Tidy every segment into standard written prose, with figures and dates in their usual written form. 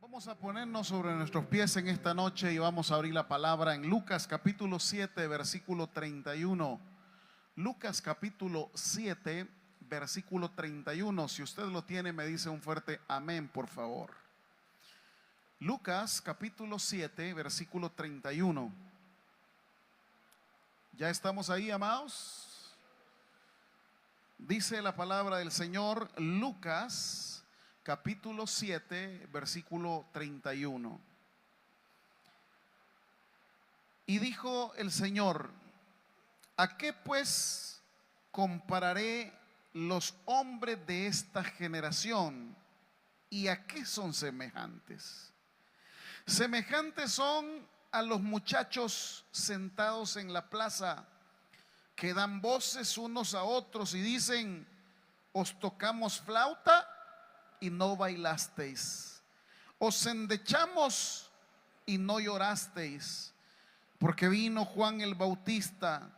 Vamos a ponernos sobre nuestros pies en esta noche y vamos a abrir la palabra en Lucas capítulo 7, versículo 31. Lucas capítulo 7, versículo 31. Si usted lo tiene, me dice un fuerte amén, por favor. Lucas capítulo 7, versículo 31. ¿Ya estamos ahí, amados? Dice la palabra del Señor, Lucas capítulo 7, versículo 31. Y dijo el Señor: ¿a qué pues compararé los hombres de esta generación? ¿Y a qué son semejantes? Semejantes son a los muchachos sentados en la plaza, que dan voces unos a otros y dicen: os tocamos flauta y no bailasteis, os endechamos y no llorasteis. Porque vino Juan el Bautista,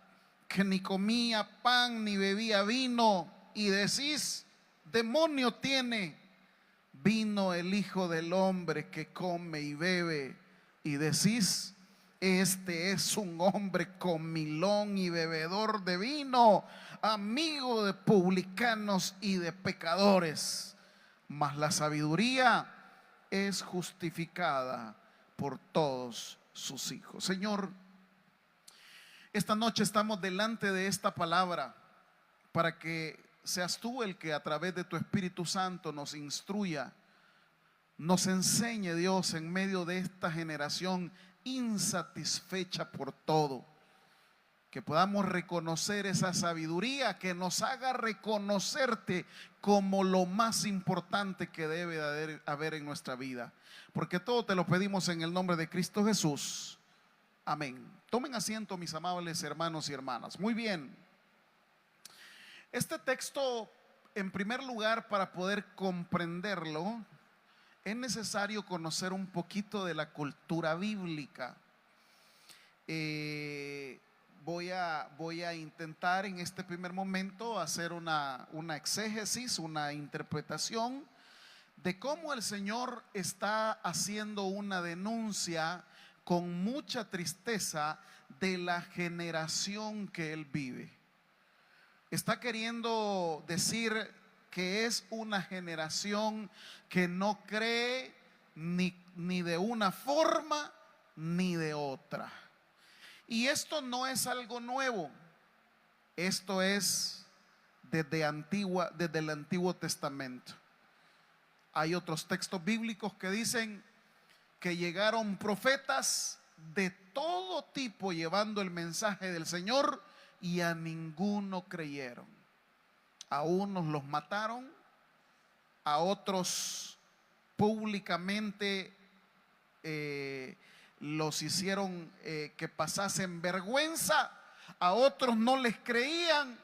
que ni comía pan ni bebía vino, y decís: demonio tiene. Vino el Hijo del Hombre, que come y bebe, y decís: este es un hombre comilón y bebedor de vino, amigo de publicanos y de pecadores. Mas la sabiduría es justificada por todos sus hijos. Señor, esta noche estamos delante de esta palabra para que seas tú el que a través de tu Espíritu Santo nos instruya, nos enseñe, Dios, en medio de esta generación insatisfecha por todo. Que podamos reconocer esa sabiduría que nos haga reconocerte como lo más importante que debe de haber en nuestra vida. Porque todo te lo pedimos en el nombre de Cristo Jesús. Amén. Tomen asiento, mis amables hermanos y hermanas. Muy bien. Este texto, en primer lugar, para poder comprenderlo, es necesario conocer un poquito de la cultura bíblica. Voy a intentar en este primer momento hacer una exégesis, una interpretación de cómo el Señor está haciendo una denuncia con mucha tristeza de la generación que Él vive. Está queriendo decir que es una generación que no cree ni de una forma ni de otra. Y esto no es algo nuevo. Esto es desde el Antiguo Testamento. Hay otros textos bíblicos que dicen que llegaron profetas de todo tipo llevando el mensaje del Señor y a ninguno creyeron. A unos los mataron, a otros públicamente los hicieron que pasasen vergüenza, a otros no les creían.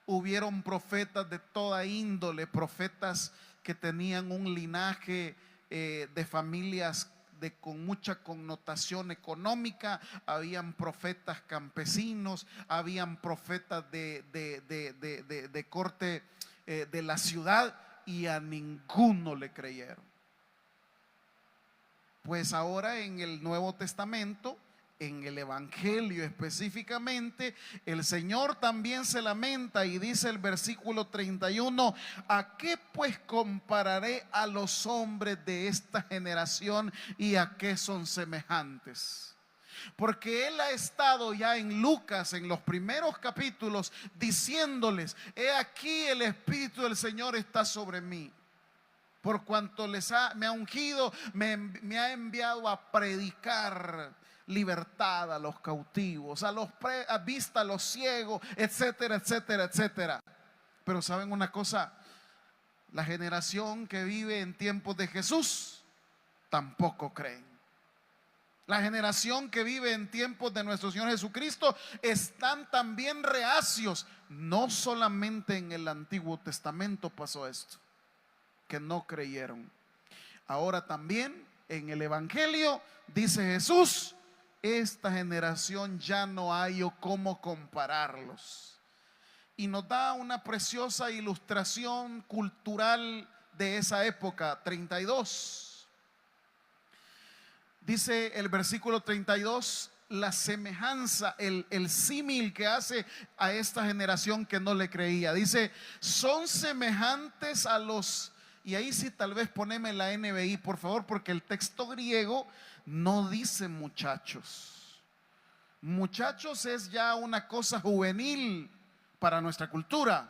Hubieron profetas de toda índole, profetas que tenían un linaje de familias con mucha connotación económica. Habían profetas campesinos, habían profetas de corte de la ciudad, y a ninguno le creyeron. Pues ahora en el Nuevo Testamento, en el Evangelio específicamente, el Señor también se lamenta y dice el versículo 31: ¿a qué pues compararé a los hombres de esta generación y a qué son semejantes? Porque Él ha estado ya en Lucas, en los primeros capítulos, diciéndoles: he aquí el Espíritu del Señor está sobre mí, por cuanto me ha ungido, me ha enviado a predicar libertad a los cautivos, a vista a los ciegos, etcétera, etcétera, etcétera. Pero ¿saben una cosa? La generación que vive en tiempos de Jesús tampoco creen. La generación que vive en tiempos de nuestro Señor Jesucristo están también reacios. No solamente en el Antiguo Testamento pasó esto, que no creyeron. Ahora también en el Evangelio dice Jesús: esta generación ya no hay cómo compararlos. Y nos da una preciosa ilustración cultural de esa época, 32. Dice el versículo 32, la semejanza, el símil que hace a esta generación que no le creía. Dice, son semejantes a los, y ahí sí tal vez poneme la NBI, por favor, porque el texto griego no dice muchachos. Muchachos es ya una cosa juvenil para nuestra cultura.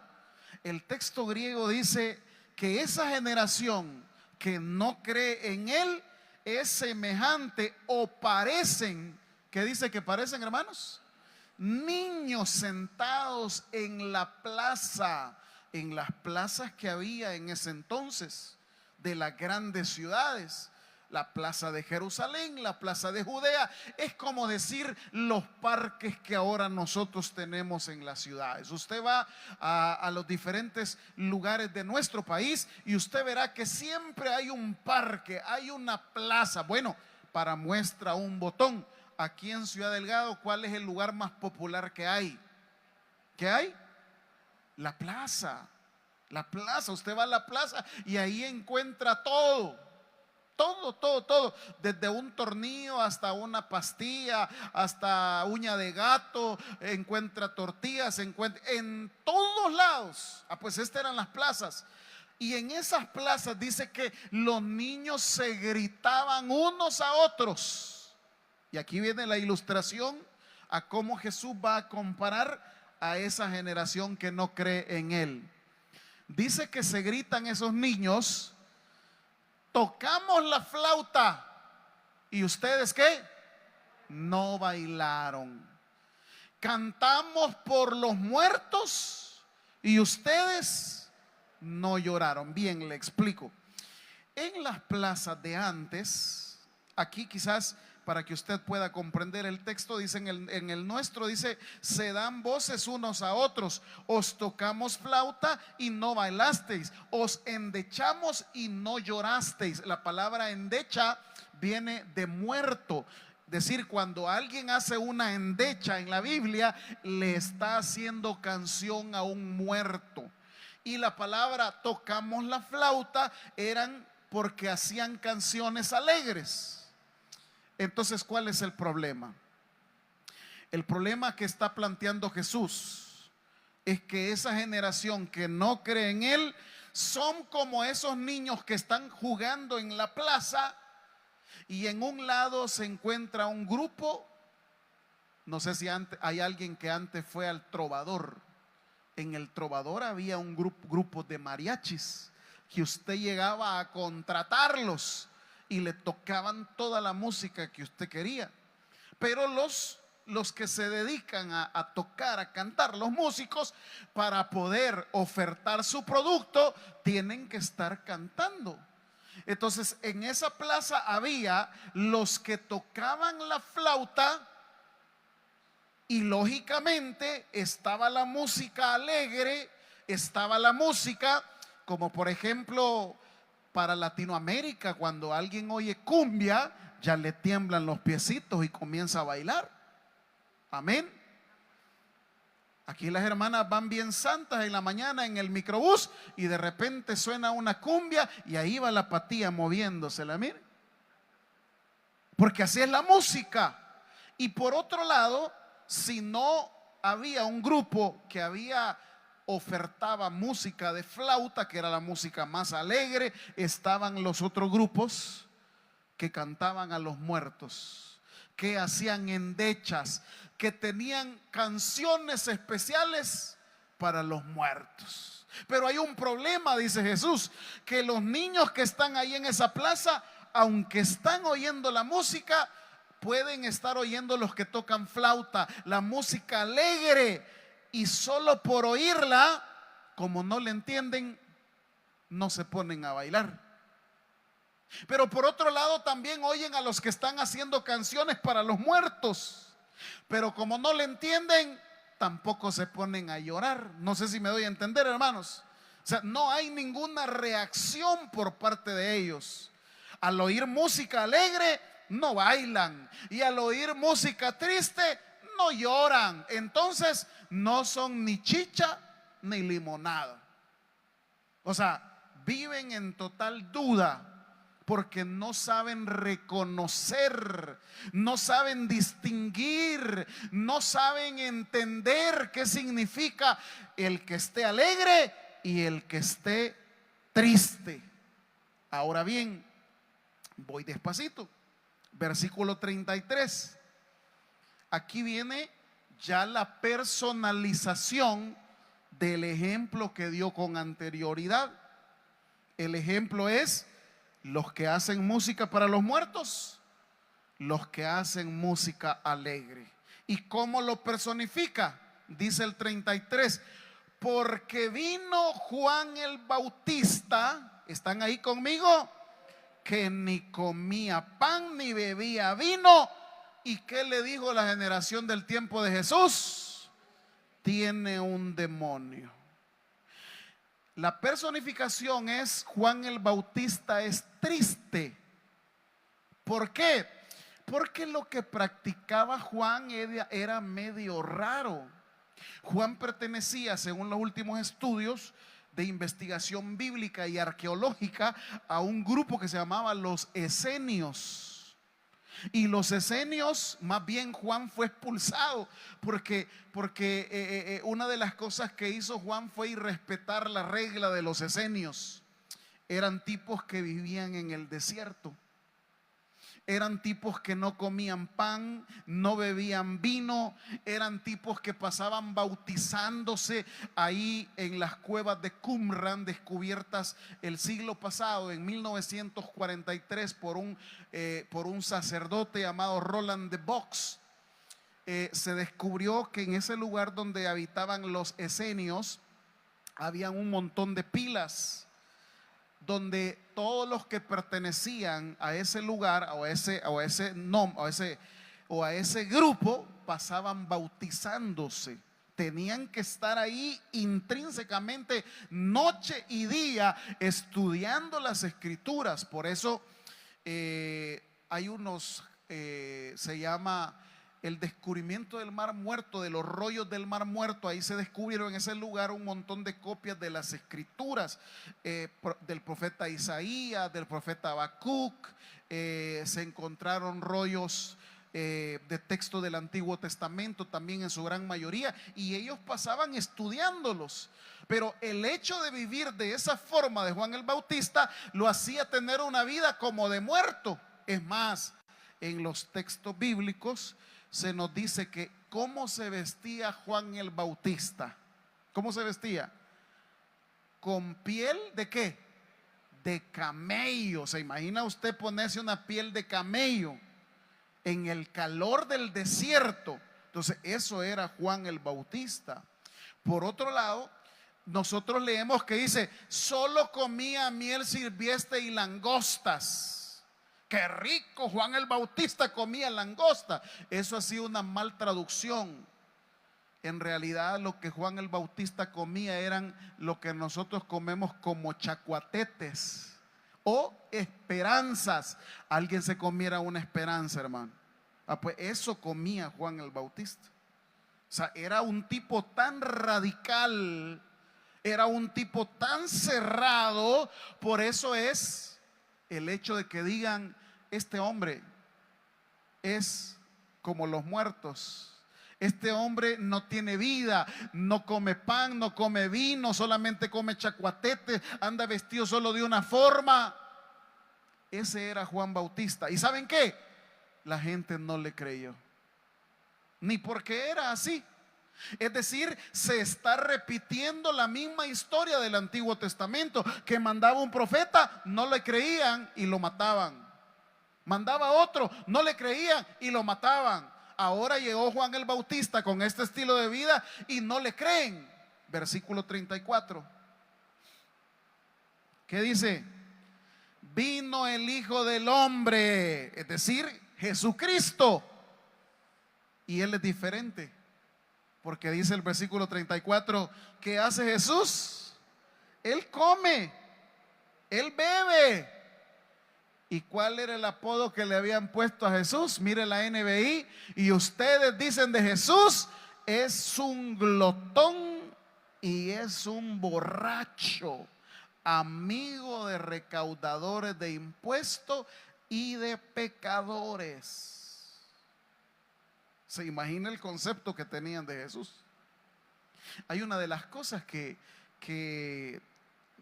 El texto griego dice que esa generación que no cree en Él es semejante o parecen, ¿qué dice que parecen, hermanos? Niños sentados en la plaza, en las plazas que había en ese entonces de las grandes ciudades. La plaza de Jerusalén, la plaza de Judea, es como decir los parques que ahora nosotros tenemos en las ciudades. Usted va a los diferentes lugares de nuestro país y usted verá que siempre hay un parque, hay una plaza. Bueno, para muestra un botón, aquí en Ciudad Delgado, ¿cuál es el lugar más popular que hay? ¿Qué hay? La plaza. La plaza, usted va a la plaza y ahí encuentra todo. Todo, desde un tornillo hasta una pastilla, hasta uña de gato, encuentra tortillas, encuentra en todos lados. Pues estas eran las plazas. Y en esas plazas dice que los niños se gritaban unos a otros. Y aquí viene la ilustración a cómo Jesús va a comparar a esa generación que no cree en Él. Dice que se gritan esos niños: tocamos la flauta y ustedes ¿qué? No bailaron. Cantamos por los muertos y ustedes no lloraron. Bien, le explico. En las plazas de antes, aquí quizás para que usted pueda comprender el texto, dice en el nuestro, dice, se dan voces unos a otros, os tocamos flauta y no bailasteis, os endechamos y no llorasteis. La palabra endecha viene de muerto. Decir, cuando alguien hace una endecha en la Biblia, le está haciendo canción a un muerto. Y la palabra tocamos la flauta eran porque hacían canciones alegres. Entonces, ¿cuál es el problema? El problema que está planteando Jesús es que esa generación que no cree en Él son como esos niños que están jugando en la plaza y en un lado se encuentra un grupo. No sé si hay alguien que antes fue al Trovador. En el Trovador había un grupo de mariachis que usted llegaba a contratarlos y le tocaban toda la música que usted quería. Pero los que se dedican a tocar, a cantar, los músicos, para poder ofertar su producto, tienen que estar cantando. Entonces, en esa plaza había los que tocaban la flauta y lógicamente estaba la música alegre, estaba la música, como por ejemplo para Latinoamérica, cuando alguien oye cumbia, ya le tiemblan los piecitos y comienza a bailar. Amén. Aquí las hermanas van bien santas en la mañana en el microbús y de repente suena una cumbia y ahí va la patilla moviéndosela, mire. Porque así es la música. Y por otro lado, si no había un grupo que ofertaba música de flauta, que era la música más alegre, estaban los otros grupos que cantaban a los muertos, que hacían endechas, que tenían canciones especiales para los muertos. Pero hay un problema, dice Jesús, que los niños que están ahí en esa plaza, aunque están oyendo la música, pueden estar oyendo los que tocan flauta, la música alegre, y solo por oírla, como no le entienden, no se ponen a bailar. Pero por otro lado también oyen a los que están haciendo canciones para los muertos, pero como no le entienden, tampoco se ponen a llorar. No sé si me doy a entender, hermanos. O sea, no hay ninguna reacción por parte de ellos. Al oír música alegre, no bailan, y al oír música triste, no lloran. Entonces no son ni chicha ni limonada. O sea, viven en total duda, porque no saben reconocer, no saben distinguir, no saben entender qué significa el que esté alegre y el que esté triste. Ahora bien, voy despacito. Versículo 33. Aquí viene ya la personalización del ejemplo que dio con anterioridad. El ejemplo es los que hacen música para los muertos, los que hacen música alegre. ¿Y cómo lo personifica? Dice el 33, porque vino Juan el Bautista, ¿están ahí conmigo? Que ni comía pan ni bebía vino. ¿Y qué le dijo la generación del tiempo de Jesús? Tiene un demonio. La personificación es Juan el Bautista es triste. ¿Por qué? Porque lo que practicaba Juan era medio raro. Juan pertenecía, según los últimos estudios de investigación bíblica y arqueológica, a un grupo que se llamaba los esenios. Y los esenios, más bien Juan fue expulsado porque una de las cosas que hizo Juan fue irrespetar la regla de los esenios. Eran tipos que vivían en el desierto. Eran tipos que no comían pan, no bebían vino. Eran tipos que pasaban bautizándose ahí en las cuevas de Qumran, descubiertas el siglo pasado, en 1943, por un sacerdote llamado Roland de Vaux. Se descubrió que en ese lugar donde habitaban los esenios habían un montón de pilas, donde todos los que pertenecían a ese lugar o a ese grupo pasaban bautizándose. Tenían que estar ahí intrínsecamente noche y día estudiando las escrituras. Por eso hay unos, se llama el descubrimiento del Mar Muerto, de los rollos del Mar Muerto. Ahí se descubrieron en ese lugar un montón de copias de las escrituras, del profeta Isaías, del profeta Habacuc. Se encontraron rollos de texto del Antiguo Testamento también en su gran mayoría, y ellos pasaban estudiándolos. Pero el hecho de vivir de esa forma de Juan el Bautista lo hacía tener una vida como de muerto. Es más, en los textos bíblicos se nos dice que cómo se vestía Juan el Bautista. ¿Cómo se vestía? Con piel de ¿qué? De camello. ¿Se imagina usted ponerse una piel de camello en el calor del desierto? Entonces eso era Juan el Bautista. Por otro lado, nosotros leemos que dice: solo comía miel silvestre y langostas. Qué rico, Juan el Bautista comía langosta. Eso ha sido una mal traducción. En realidad lo que Juan el Bautista comía eran lo que nosotros comemos como chacuatetes o esperanzas. Alguien se comiera una esperanza, hermano. Pues eso comía Juan el Bautista. O sea, era un tipo tan radical, era un tipo tan cerrado. Por eso es el hecho de que digan: este hombre es como los muertos. Este hombre no tiene vida, no come pan, no come vino, solamente come chacuatete, anda vestido solo de una forma. Ese era Juan Bautista. ¿Y saben qué? La gente no le creyó, ni porque era así. Es decir, se está repitiendo la misma historia del Antiguo Testamento, que mandaba un profeta, no le creían y lo mataban. Mandaba a otro, no le creían y lo mataban. Ahora llegó Juan el Bautista con este estilo de vida y no le creen. Versículo 34. ¿Qué dice? Vino el Hijo del Hombre, es decir, Jesucristo. Y Él es diferente, porque dice el versículo 34, ¿qué hace Jesús? Él come, Él bebe. ¿Y cuál era el apodo que le habían puesto a Jesús? Mire la NBI. Y ustedes dicen de Jesús: es un glotón y es un borracho. amigo de recaudadores de impuestos y de pecadores. ¿Se imagina el concepto que tenían de Jesús? Hay una de las cosas que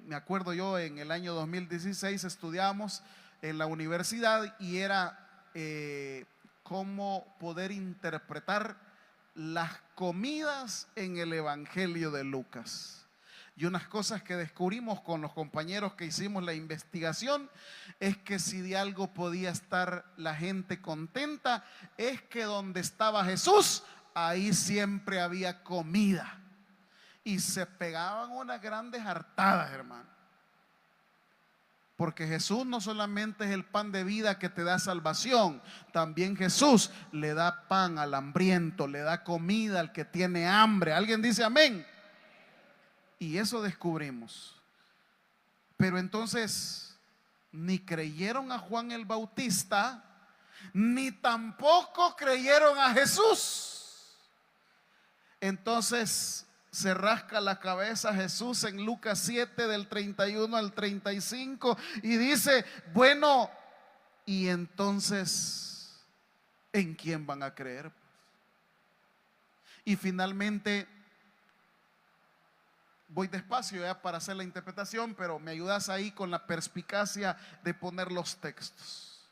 me acuerdo yo, en el año 2016 estudiamos en la universidad, y era cómo poder interpretar las comidas en el Evangelio de Lucas. Y unas cosas que descubrimos con los compañeros que hicimos la investigación es que si de algo podía estar la gente contenta, es que donde estaba Jesús, ahí siempre había comida. Y se pegaban unas grandes hartadas, hermano. Porque Jesús no solamente es el pan de vida que te da salvación, también Jesús le da pan al hambriento, le da comida al que tiene hambre. ¿Alguien dice amén? Y eso descubrimos. Pero entonces, ni creyeron a Juan el Bautista, ni tampoco creyeron a Jesús. Entonces se rasca la cabeza Jesús en Lucas 7 del 31 al 35 y dice: bueno, y entonces, ¿en quién van a creer? Y finalmente, voy despacio ya para hacer la interpretación, pero me ayudas ahí con la perspicacia de poner los textos.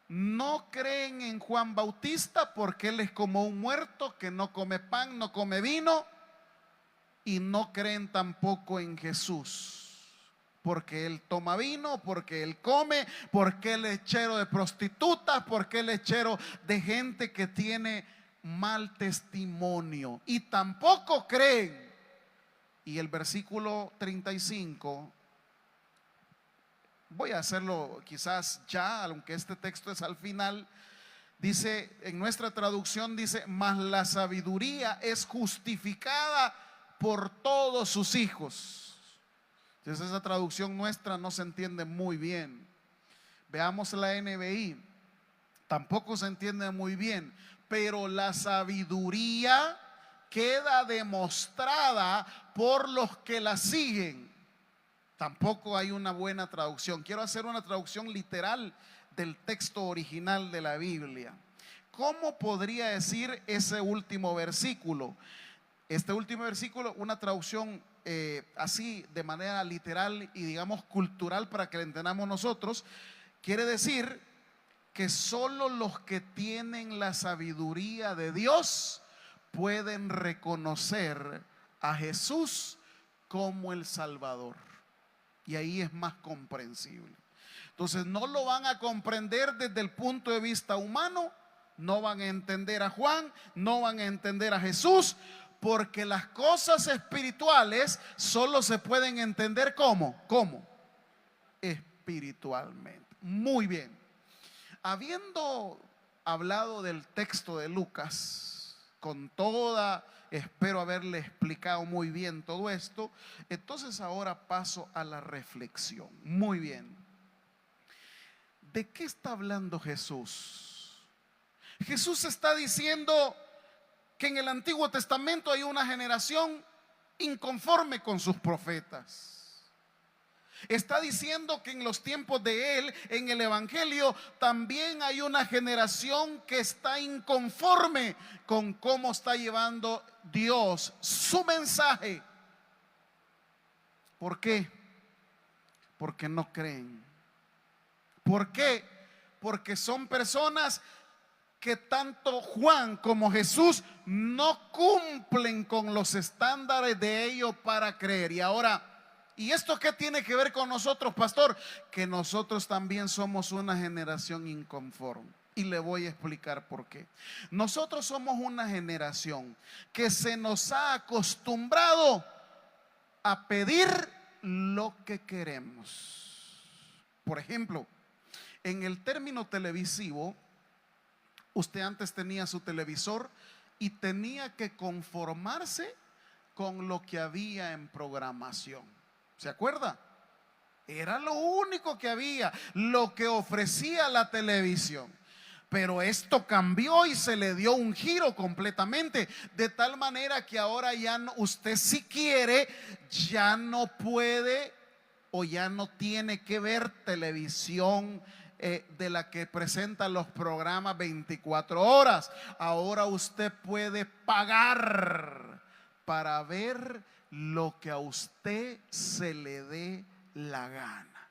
No creen en Juan Bautista porque él es como un muerto que no come pan, no come vino. Y no creen tampoco en Jesús porque él toma vino, porque él come, porque él es lechero de prostitutas, porque él es lechero de gente que tiene mal testimonio. Y tampoco creen. Y el versículo 35, voy a hacerlo quizás ya, aunque este texto es al final. Dice, en nuestra traducción dice: mas la sabiduría es justificada por todos sus hijos. Entonces esa traducción nuestra no se entiende muy bien. Veamos la NBI, tampoco se entiende muy bien. Pero la sabiduría queda demostrada por los que la siguen. Tampoco hay una buena traducción. Quiero hacer una traducción literal del texto original de la Biblia. ¿Cómo podría decir ese último versículo? Este último versículo, una traducción así de manera literal y digamos cultural para que la entendamos nosotros, quiere decir que solo los que tienen la sabiduría de Dios pueden reconocer a Jesús como el Salvador. Y ahí es más comprensible. Entonces no lo van a comprender desde el punto de vista humano, no van a entender a Juan, no van a entender a Jesús, porque las cosas espirituales solo se pueden entender ¿cómo? Espiritualmente. Muy bien. Habiendo hablado del texto de Lucas con toda, espero haberle explicado muy bien todo esto, entonces ahora paso a la reflexión. Muy bien. ¿De qué está hablando Jesús? Jesús está diciendo que en el Antiguo Testamento hay una generación inconforme con sus profetas. Está diciendo que en los tiempos de él, en el Evangelio, también hay una generación que está inconforme con cómo está llevando Dios su mensaje. ¿Por qué? Porque no creen. ¿Por qué? Porque son personas que tanto Juan como Jesús no cumplen con los estándares de ellos para creer. Y ahora, ¿y esto qué tiene que ver con nosotros, pastor? Que nosotros también somos una generación inconforme. Y le voy a explicar por qué. Nosotros somos una generación que se nos ha acostumbrado a pedir lo que queremos. Por ejemplo, en el término televisivo, usted antes tenía su televisor y tenía que conformarse con lo que había en programación. ¿Se acuerda? Era lo único que había, lo que ofrecía la televisión. Pero esto cambió y se le dio un giro completamente, de tal manera que ahora ya no, usted si quiere, ya no puede o ya no tiene que ver televisión de la que presenta los programas 24 horas. Ahora usted puede pagar para ver lo que a usted se le dé la gana.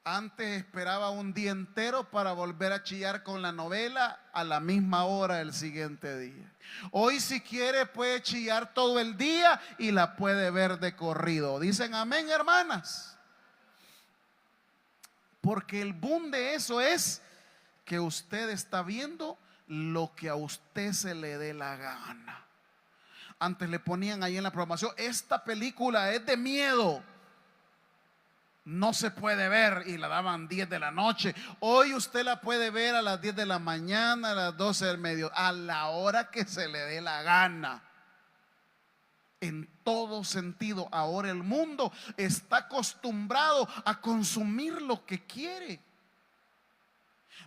Antes esperaba un día entero para volver a chillar con la novela a la misma hora del siguiente día. Hoy, si quiere, puede chillar todo el día y la puede ver de corrido. Dicen amén, hermanas. Porque el boom de eso es que usted está viendo lo que a usted se le dé la gana. Antes le ponían ahí en la programación: esta película es de miedo, no se puede ver, y la daban 10 de la noche. Hoy usted la puede ver a las 10 de la mañana, a las 12 del mediodía, a la hora que se le dé la gana. En todo sentido, ahora el mundo está acostumbrado a consumir lo que quiere.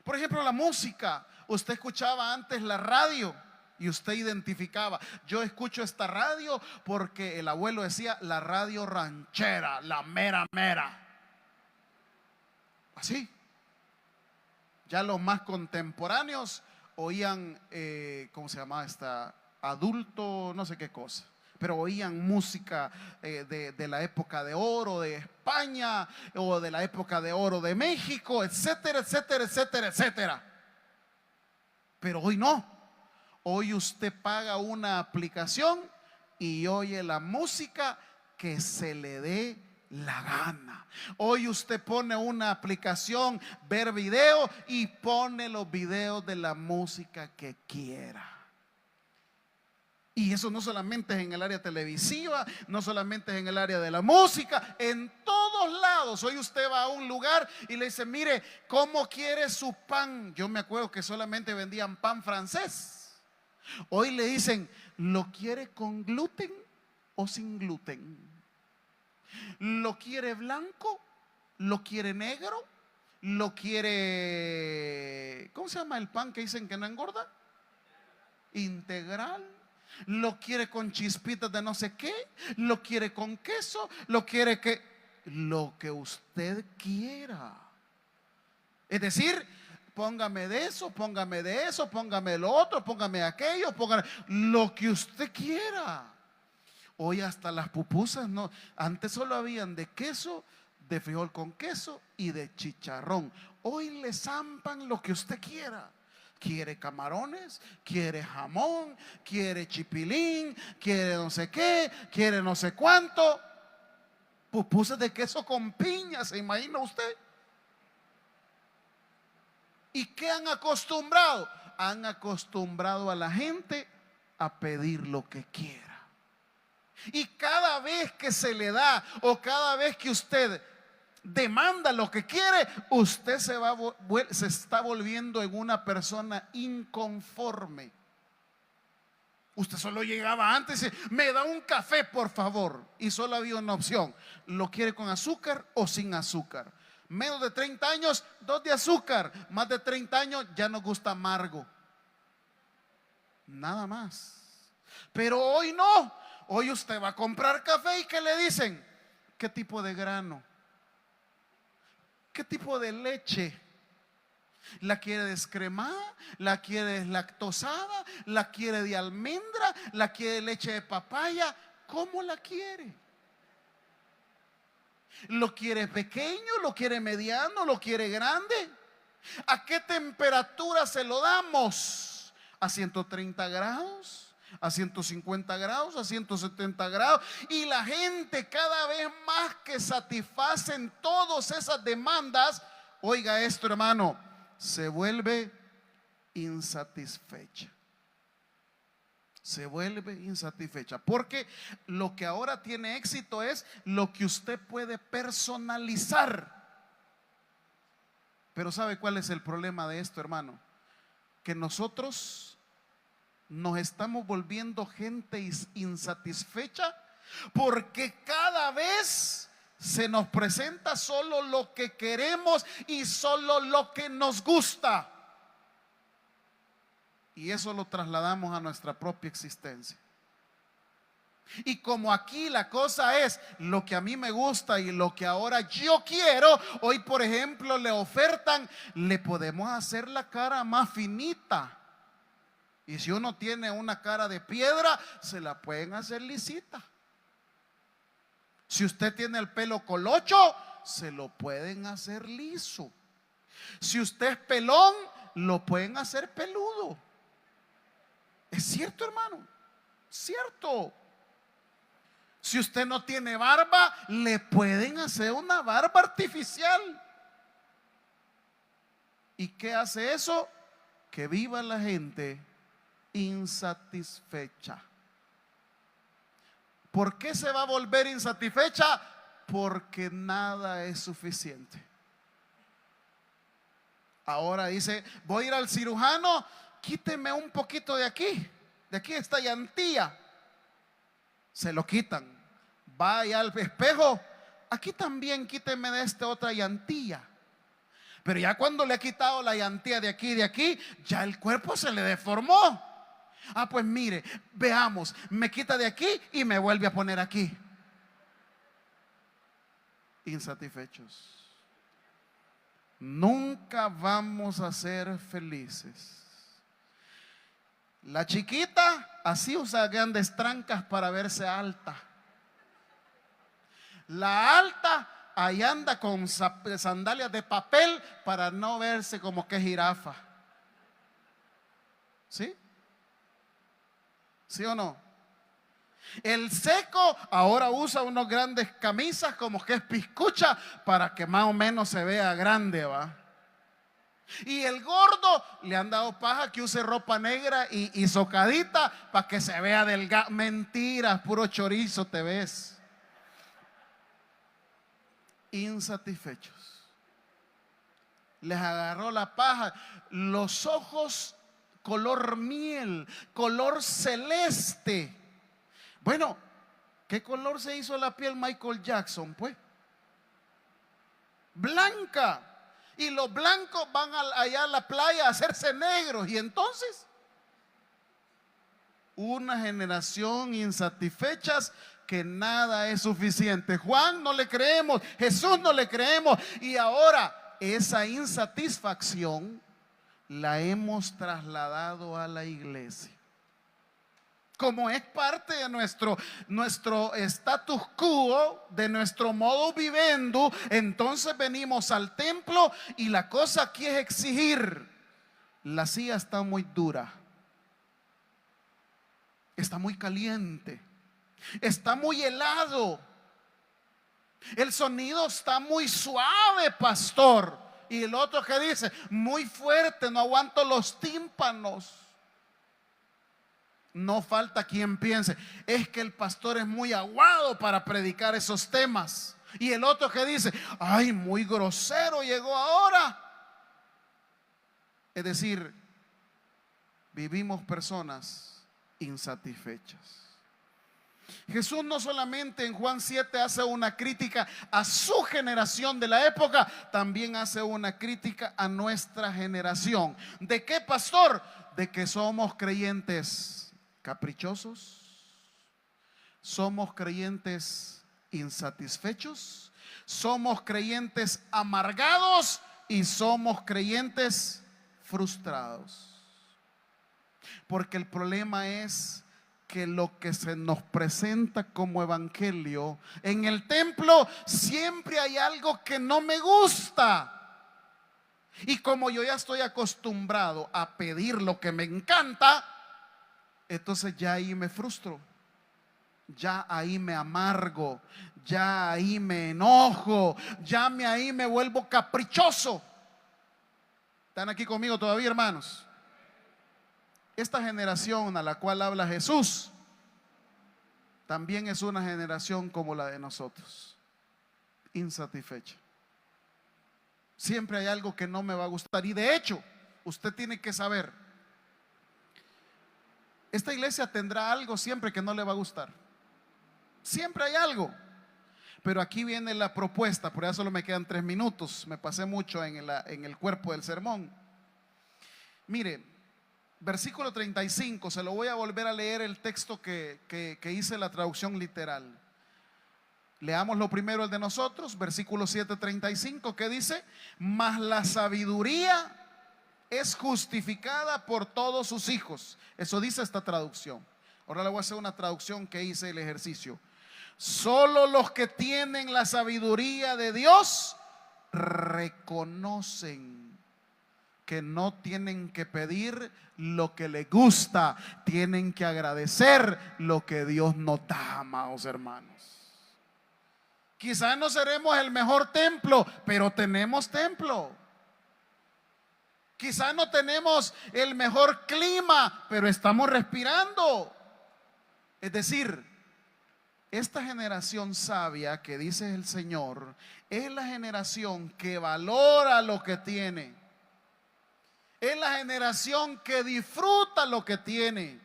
Por ejemplo, la música. Usted escuchaba antes la radio y usted identificaba: yo escucho esta radio porque el abuelo decía la radio ranchera, la mera mera. Así. Ya los más contemporáneos oían, ¿cómo se llamaba esta? Adulto, no sé qué cosa. Pero oían música de la época de oro de España, o de la época de oro de México, etcétera, etcétera, etcétera, etcétera. Pero hoy no. Hoy usted paga una aplicación y oye la música que se le dé la gana. Hoy usted pone una aplicación, ver video, y pone los videos de la música que quiera. Y eso no solamente es en el área televisiva, no solamente es en el área de la música, en todos lados. Hoy usted va a un lugar y le dice: mire, ¿cómo quiere su pan? Yo me acuerdo que solamente vendían pan francés. Hoy le dicen: ¿lo quiere con gluten o sin gluten? ¿Lo quiere blanco? ¿Lo quiere negro? ¿Lo quiere, cómo se llama el pan que dicen que no engorda? Integral. ¿Lo quiere con chispitas de no sé qué? ¿Lo quiere con queso? ¿Lo quiere que? Lo que usted quiera. Es decir, póngame de eso, póngame de eso, póngame lo otro, póngame aquello, póngame lo que usted quiera. Hoy hasta las pupusas, no, antes solo habían de queso, de frijol con queso y de chicharrón. Hoy le zampan lo que usted quiera. Quiere camarones, quiere jamón, quiere chipilín, quiere no sé qué, quiere no sé cuánto. Pupusas de queso con piña, ¿se imagina usted? ¿Y qué han acostumbrado? Han acostumbrado a la gente a pedir lo que quiera. Y cada vez que se le da, o cada vez que usted demanda lo que quiere, usted se está volviendo en una persona inconforme. Usted solo llegaba antes y decía: me da un café, por favor. Y solo había una opción: ¿lo quiere con azúcar o sin azúcar? Menos de 30 años, 2 de azúcar. Más de 30 años, ya nos gusta amargo. Nada más. Pero hoy no. Hoy usted va a comprar café y ¿qué le dicen? ¿Qué tipo de grano? ¿Qué tipo de leche? ¿La quiere descremada? ¿La quiere deslactosada? ¿La quiere de almendra? ¿La quiere de leche de papaya? ¿Cómo la quiere? ¿Lo quiere pequeño? ¿Lo quiere mediano? ¿Lo quiere grande? ¿A qué temperatura se lo damos? ¿A 130 grados? ¿A 150 grados? ¿A 170 grados? Y la gente, cada vez más que satisfacen todas esas demandas, oiga esto, hermano, se vuelve insatisfecha. Se vuelve insatisfecha, porque lo que ahora tiene éxito es lo que usted puede personalizar. Pero ¿sabe cuál es el problema de esto, hermano? Que nosotros nos estamos volviendo gente insatisfecha, porque cada vez se nos presenta solo lo que queremos y solo lo que nos gusta. Y eso lo trasladamos a nuestra propia existencia. Y como aquí la cosa es lo que a mí me gusta y lo que ahora yo quiero, hoy por ejemplo le ofertan, le podemos hacer la cara más finita. Y si uno tiene una cara de piedra, se la pueden hacer lisita. Si usted tiene el pelo colocho, se lo pueden hacer liso. Si usted es pelón, lo pueden hacer peludo. ¿Es cierto, hermano? Cierto. Si usted no tiene barba, le pueden hacer una barba artificial. ¿Y qué hace eso? Que viva la gente insatisfecha. ¿Por qué se va a volver insatisfecha? Porque nada es suficiente. Ahora dice, voy a ir al cirujano, quíteme un poquito de aquí esta llantilla. Se lo quitan. Vaya al espejo, aquí también quíteme de esta otra llantilla. Pero ya cuando le ha quitado la llantilla de aquí, ya el cuerpo se le deformó. Ah, pues mire, veamos, me quita de aquí y me vuelve a poner aquí. Insatisfechos. Nunca vamos a ser felices. La chiquita así usa grandes trancas para verse alta. La alta ahí anda con sandalias de papel para no verse como que jirafa. ¿Sí? ¿Sí o no? El seco ahora usa unos grandes camisas como que es piscucha para que más o menos se vea grande, ¿va? Y el gordo le han dado paja que use ropa negra y socadita para que se vea delgado. Mentiras, puro chorizo te ves. Insatisfechos. Les agarró la paja. Los ojos color miel, color celeste. Bueno, ¿qué color se hizo la piel Michael Jackson? Pues blanca. Y los blancos van allá a la playa a hacerse negros. Y entonces una generación insatisfechas que nada es suficiente. Juan no le creemos, Jesús no le creemos. Y ahora esa insatisfacción la hemos trasladado a la iglesia. Como es parte de nuestro status quo, de nuestro modo vivendi, entonces venimos al templo y la cosa aquí es exigir. La silla está muy dura, está muy caliente, está muy helado, el sonido está muy suave, pastor. Y el otro que dice, muy fuerte, no aguanto los tímpanos. No falta quien piense, es que el pastor es muy aguado para predicar esos temas. Y el otro que dice, ay, muy grosero llegó ahora. Es decir, vivimos personas insatisfechas. Jesús no solamente en Juan 7 hace una crítica a su generación de la época, también hace una crítica a nuestra generación. ¿De qué, pastor? De que somos creyentes caprichosos, somos creyentes insatisfechos, somos creyentes amargados y somos creyentes frustrados. Porque el problema es que lo que se nos presenta como evangelio en el templo, siempre hay algo que no me gusta. Y como yo ya estoy acostumbrado a pedir lo que me encanta, entonces ya ahí me frustro, ya ahí me amargo, ya ahí me enojo, ya ahí me vuelvo caprichoso. ¿Están aquí conmigo todavía, hermanos? Esta generación a la cual habla Jesús también es una generación como la de nosotros, insatisfecha. Siempre hay algo que no me va a gustar. Y de hecho, usted tiene que saber, esta iglesia tendrá algo siempre que no le va a gustar. Siempre hay algo. Pero aquí viene la propuesta, por eso solo me quedan 3 minutos. Me pasé mucho en el cuerpo del sermón. Mire, versículo 35, se lo voy a volver a leer el texto que hice la traducción literal. Leamos lo primero, el de nosotros, versículo 7:35, que dice: mas la sabiduría es justificada por todos sus hijos. Eso dice esta traducción. Ahora le voy a hacer una traducción que hice el ejercicio. Solo los que tienen la sabiduría de Dios reconocen que no tienen que pedir lo que les gusta, tienen que agradecer lo que Dios nos da, amados hermanos. Quizás no seremos el mejor templo, pero tenemos templo. Quizás no tenemos el mejor clima, pero estamos respirando. Es decir, esta generación sabia que dice el Señor es la generación que valora lo que tiene. Es la generación que disfruta lo que tiene.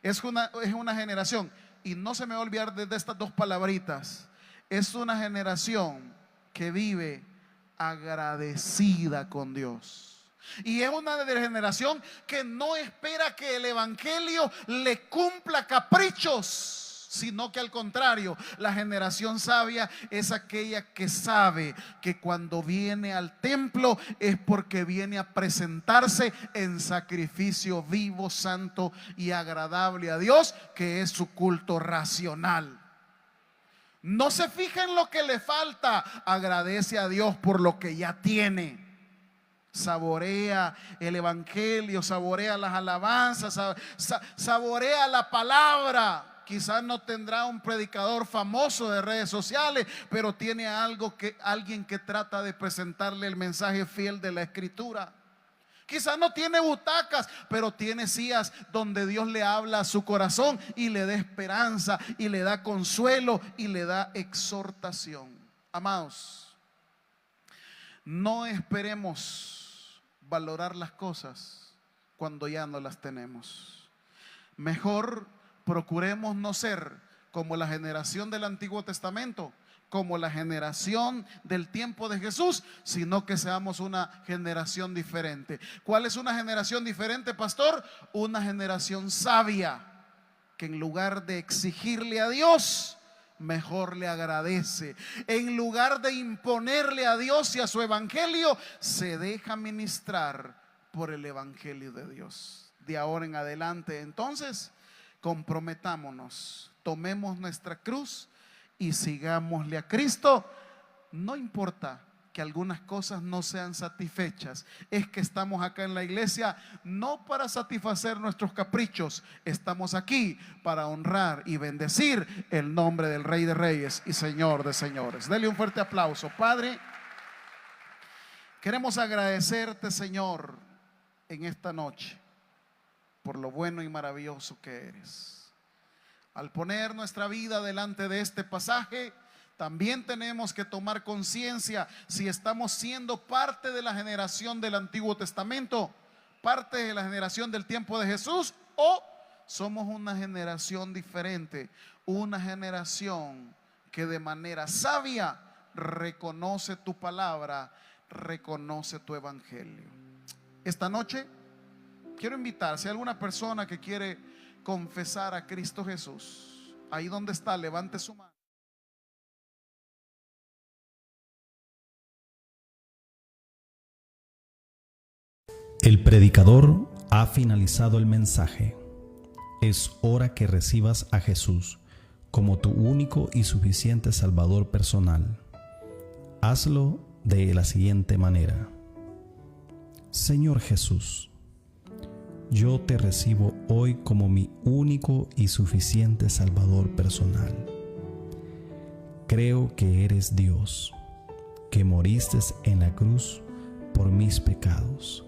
Es una generación, y no se me va a olvidar de estas dos palabritas, es una generación que vive agradecida con Dios. Y es una generación que no espera que el evangelio le cumpla caprichos, sino que al contrario, la generación sabia es aquella que sabe que cuando viene al templo es porque viene a presentarse en sacrificio vivo, santo y agradable a Dios, que es su culto racional. No se fija en lo que le falta, agradece a Dios por lo que ya tiene. Saborea el evangelio, saborea las alabanzas, saborea la palabra. Quizás no tendrá un predicador famoso de redes sociales, pero tiene alguien que trata de presentarle el mensaje fiel de la Escritura. Quizás no tiene butacas, pero tiene sillas donde Dios le habla a su corazón y le da esperanza y le da consuelo y le da exhortación. Amados, no esperemos valorar las cosas cuando ya no las tenemos. Mejor procuremos no ser como la generación del Antiguo Testamento, como la generación del tiempo de Jesús, sino que seamos una generación diferente. ¿Cuál es una generación diferente, pastor? Una generación sabia, que en lugar de exigirle a Dios, mejor le agradece. En lugar de imponerle a Dios y a su evangelio, se deja ministrar por el evangelio de Dios. De ahora en adelante, entonces, comprometámonos, tomemos nuestra cruz y sigámosle a Cristo. No importa que algunas cosas no sean satisfechas, es que estamos acá en la iglesia no para satisfacer nuestros caprichos, estamos aquí para honrar y bendecir el nombre del Rey de Reyes y Señor de Señores. Dele un fuerte aplauso. Padre, queremos agradecerte, Señor, en esta noche por lo bueno y maravilloso que eres. Al poner nuestra vida delante de este pasaje, también tenemos que tomar conciencia si estamos siendo parte de la generación del Antiguo Testamento, parte de la generación del tiempo de Jesús, o somos una generación diferente, una generación que de manera sabia reconoce tu palabra, reconoce tu evangelio. Esta noche quiero invitar, si hay alguna persona que quiere confesar a Cristo Jesús, ahí donde está, levante su mano. El predicador ha finalizado el mensaje. Es hora que recibas a Jesús como tu único y suficiente Salvador personal. Hazlo de la siguiente manera: Señor Jesús, yo te recibo hoy como mi único y suficiente Salvador personal. Creo que eres Dios, que moriste en la cruz por mis pecados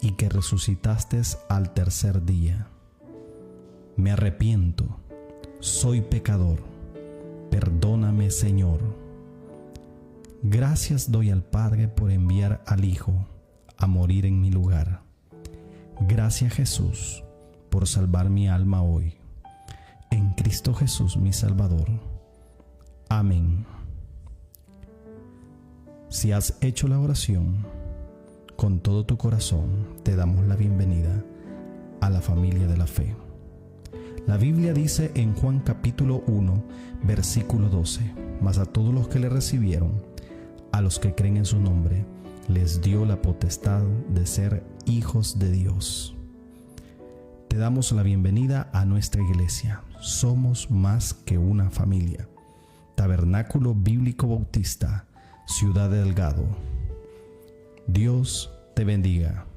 y que resucitaste al tercer día. Me arrepiento, soy pecador, perdóname, Señor. Gracias doy al Padre por enviar al Hijo a morir en mi lugar. Gracias, Jesús, por salvar mi alma hoy. En Cristo Jesús, mi Salvador. Amén. Si has hecho la oración con todo tu corazón, te damos la bienvenida a la familia de la fe. La Biblia dice en Juan capítulo 1, versículo 12: mas a todos los que le recibieron, a los que creen en su nombre, les dio la potestad de ser hijos de Dios. Te damos la bienvenida a nuestra iglesia. Somos más que una familia. Tabernáculo Bíblico Bautista, Ciudad de Delgado. Dios te bendiga.